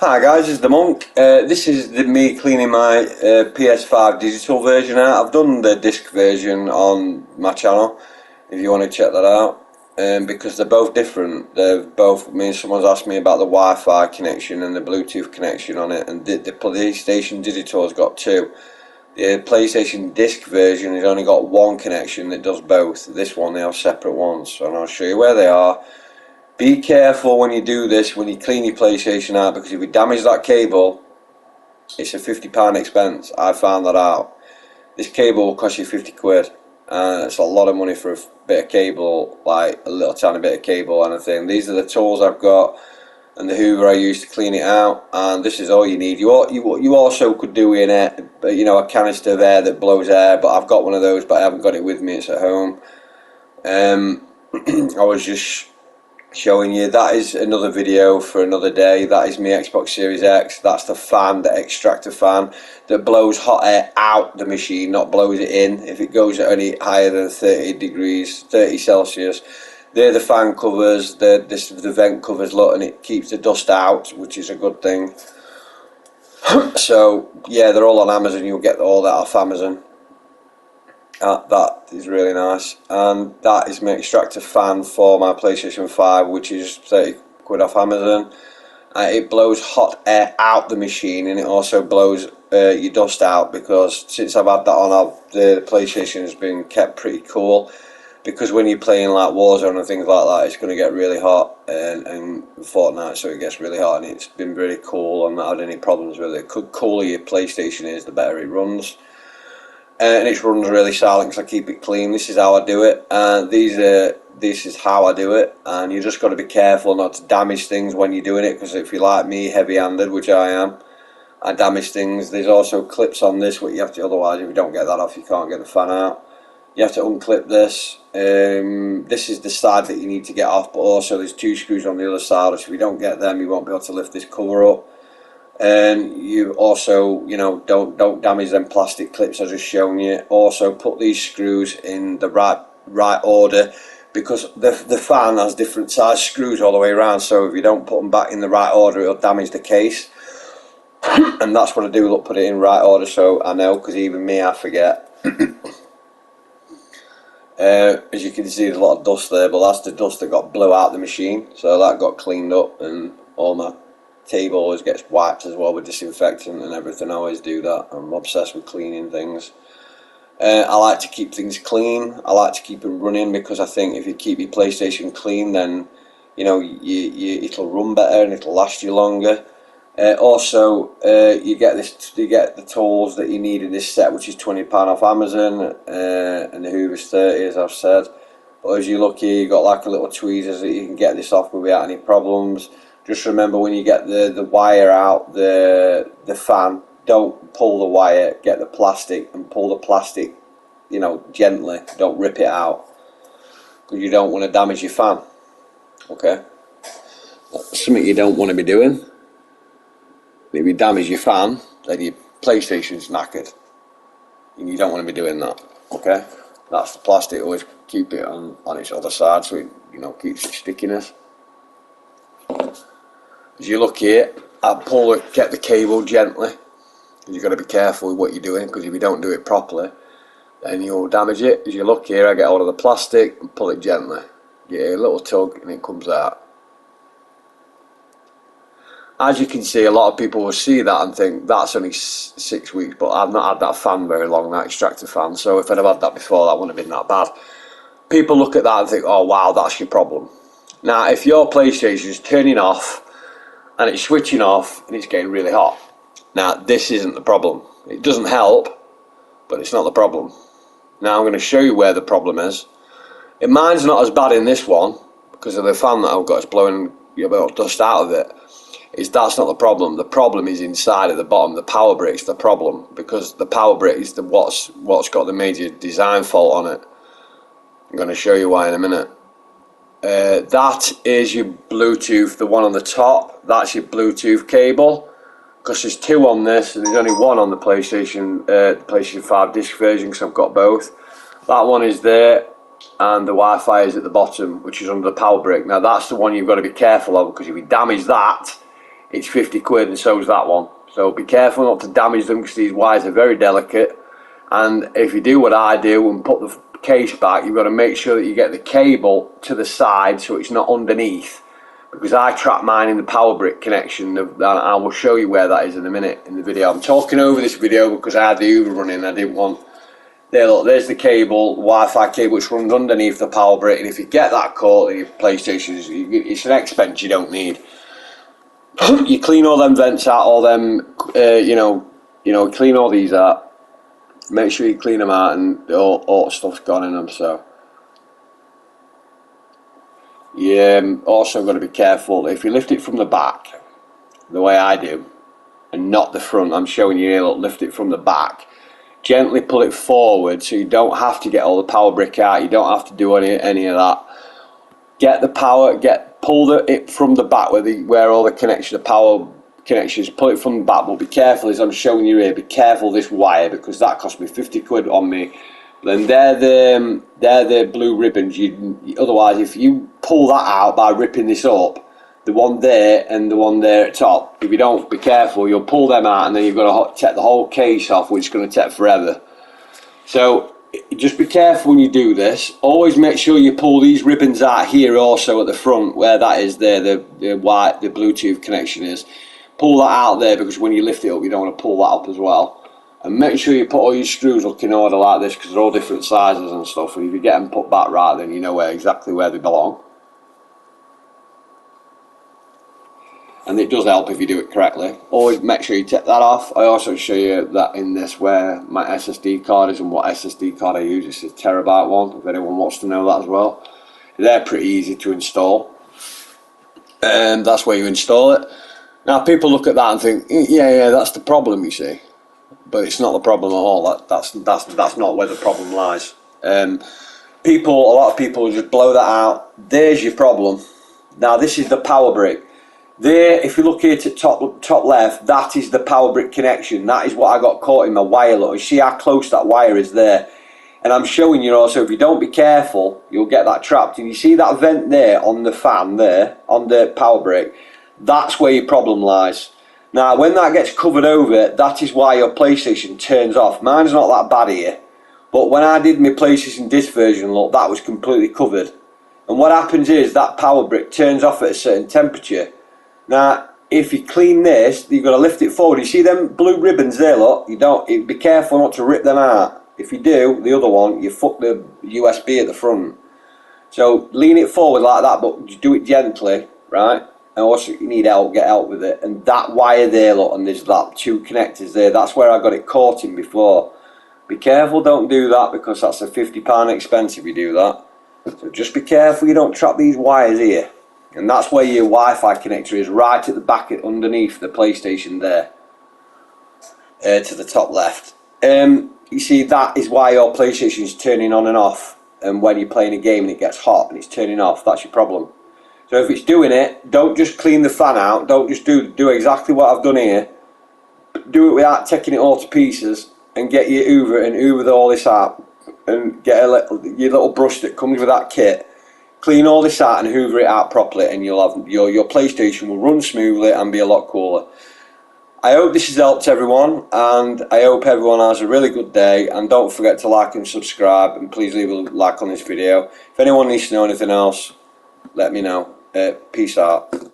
Hi guys, it's the Monk. This is me cleaning my ps5 digital version out. I've done the disc version on my channel if you want to check that out, because they're both different. They're both, someone's asked me about the Wi-Fi connection and the Bluetooth connection on it, and the PlayStation Digital has got two. The PlayStation disc version has only got one connection that does both. This one, they have separate ones, and I'll show you where they are. Be careful when you do this, when you clean your PlayStation out, because if you damage that cable, it's a £50 expense. I found that out. This cable will cost you 50 quid. It's a lot of money for a bit of cable, like a little tiny bit of cable and a thing. These are the tools I've got and the Hoover I use to clean it out, and this is all you need. You also could do in it, a canister of air that blows air, but I've got one of those, but I haven't got it with me. It's at home. I was just showing you. That is another video for another day. That is my Xbox Series X. That's the fan, the extractor fan that blows hot air out the machine, not blows it in. If it goes at any higher than 30 degrees, 30 Celsius, they're the fan covers, the vent covers, look, and it keeps the dust out, which is a good thing. So yeah, they're all on Amazon. You'll get all that off Amazon. That is really nice, and that is my extractor fan for my PlayStation 5, which is 30 quid off Amazon. It blows hot air out the machine, and it also blows your dust out, because since I've had that on, the PlayStation has been kept pretty cool, because when you're playing like Warzone and things like that, it's going to get really hot, and Fortnite, so it gets really hot, and it's been really cool. I'm not had any problems with it. The cooler your PlayStation is, the better it runs. And it runs really silent because I keep it clean. This is how I do it, and this is how I do it. And you just got to be careful not to damage things when you're doing it, because if you're like me, heavy-handed, which I am, I damage things. There's also clips on this, what you have to, otherwise if you don't get that off, you can't get the fan out. You have to unclip this. This is the side that you need to get off, but also there's two screws on the other side, so if you don't get them, you won't be able to lift this cover up. And you also, don't damage them plastic clips I've just shown you. Also put these screws in the right order, because the fan has different size screws all the way around, so if you don't put them back in the right order, it'll damage the case. And that's what I do, look, put it in right order, so I know, because even me, I forget. As you can see, there's a lot of dust there, but that's the dust that got blew out the machine, so that got cleaned up, and all my table always gets wiped as well with disinfectant and everything. I always do that. I'm obsessed with cleaning things. I like to keep things clean. I like to keep them running, because I think if you keep your PlayStation clean, then it'll run better and it'll last you longer. Also, you get the tools that you need in this set, which is £20 off Amazon, and the Hoover's 30, as I've said. But as you look here, you've got like a little tweezers that you can get this off without any problems. Just remember, when you get the wire out the fan, don't pull the wire, get the plastic and pull the plastic, gently. Don't rip it out, because you don't want to damage your fan. Okay, that's something you don't want to be doing. If you damage your fan, then your PlayStation's knackered, and you don't want to be doing that. Okay, that's the plastic. Always keep it on its other side, so it keeps its stickiness. As you look here, I get the cable gently. You've got to be careful with what you're doing, because if you don't do it properly, then you'll damage it. As you look here, I get hold of the plastic and pull it gently. Get a little tug and it comes out. As you can see, a lot of people will see that and think that's only 6 weeks, but I've not had that fan very long, that extractor fan, so if I'd have had that before, that wouldn't have been that bad. People look at that and think, oh wow, that's your problem. Now, if your PlayStation is turning off and it's switching off and it's getting really hot, now this isn't the problem. It doesn't help, but it's not the problem. Now I'm going to show you where the problem is. Mine's not as bad in this one, because of the fan that I've got. It's blowing a bit of dust out of it. That's not the problem. The problem is inside at the bottom. The power brick's the problem, because the power brick is what's got the major design fault on it. I'm going to show you why in a minute. That is your Bluetooth, the one on the top. That's your Bluetooth cable, because there's two on this, and there's only one on the PlayStation 5 disc version, because I've got both. That one is there, and the Wi-Fi is at the bottom, which is under the power brick. Now that's the one you've got to be careful of, because if you damage that, it's 50 quid, and so is that one. So be careful not to damage them, because these wires are very delicate. And if you do what I do and put the case back, you've got to make sure that you get the cable to the side so it's not underneath, because I trap mine in the power brick connection. I will show you where that is in a minute in the video. I'm talking over this video because I had the Uber running. I didn't want... There, look, there's the cable, Wi-Fi cable, which runs underneath the power brick, and if you get that caught in your PlayStation, it's an expense you don't need. You clean all them vents out, all them, clean all these out. Make sure you clean them out, and all the stuff's gone in them. So you also got to be careful if you lift it from the back, the way I do, and not the front. I'm showing you here. Look, lift it from the back. Gently pull it forward, so you don't have to get all the power brick out. You don't have to do any of that. Get the power. Pull it from the back where all the power connections. Pull it from the back, but be careful, as I'm showing you here. Be careful this wire, because that cost me 50 quid on me. Then they're the blue ribbons. Otherwise, if you pull that out by ripping this up, the one there and the one there at top, if you don't be careful, you'll pull them out, and then you've got to take the whole case off, which is going to take forever. So just be careful when you do this. Always make sure you pull these ribbons out here also at the front, where that is there, the Bluetooth connection is. Pull that out there, because when you lift it up, you don't want to pull that up as well. And make sure you put all your screws up in order like this, because they're all different sizes and stuff, and if you get them put back right, then you know exactly where they belong. And it does help if you do it correctly. Always make sure you take that off. I also show you that in this where my SSD card is and what SSD card I use. It's a terabyte one, if anyone wants to know that as well. They're pretty easy to install, and that's where you install it. Now people look at that and think, yeah, that's the problem, you see. But it's not the problem at all. That's not where the problem lies. A lot of people just blow that out. There's your problem. Now this is the power brick. There, if you look here to top left, that is the power brick connection. That is what I got caught in my wire. Look, you see how close that wire is there. And I'm showing you also, if you don't be careful, you'll get that trapped. And you see that vent there on the fan there, on the power brick, that's where your problem lies. Now, when that gets covered over, that is why your PlayStation turns off. Mine's not that bad here. But when I did my PlayStation disc version, look, that was completely covered. And what happens is that power brick turns off at a certain temperature. Now, if you clean this, you've got to lift it forward. You see them blue ribbons there, look? Be careful not to rip them out. If you do, the other one, you fuck the USB at the front. So lean it forward like that, but just do it gently, right? And also, you need help, get help with it. And that wire there, look, and there's that two connectors there. That's where I got it caught in before. Be careful, don't do that, because that's a £50 expense if you do that. So just be careful you don't trap these wires here. And that's where your Wi-Fi connector is, right at the back, underneath the PlayStation there, to the top left. You see, that is why your PlayStation is turning on and off, and when you're playing a game and it gets hot and it's turning off, that's your problem. So if it's doing it, don't just clean the fan out, don't just do exactly what I've done here. Do it without taking it all to pieces, and get your hoover all this out, and get your little brush that comes with that kit. Clean all this out and hoover it out properly, and you'll have your PlayStation will run smoothly and be a lot cooler. I hope this has helped everyone, and I hope everyone has a really good day, and don't forget to like and subscribe, and please leave a like on this video. If anyone needs to know anything else, let me know. Peace out.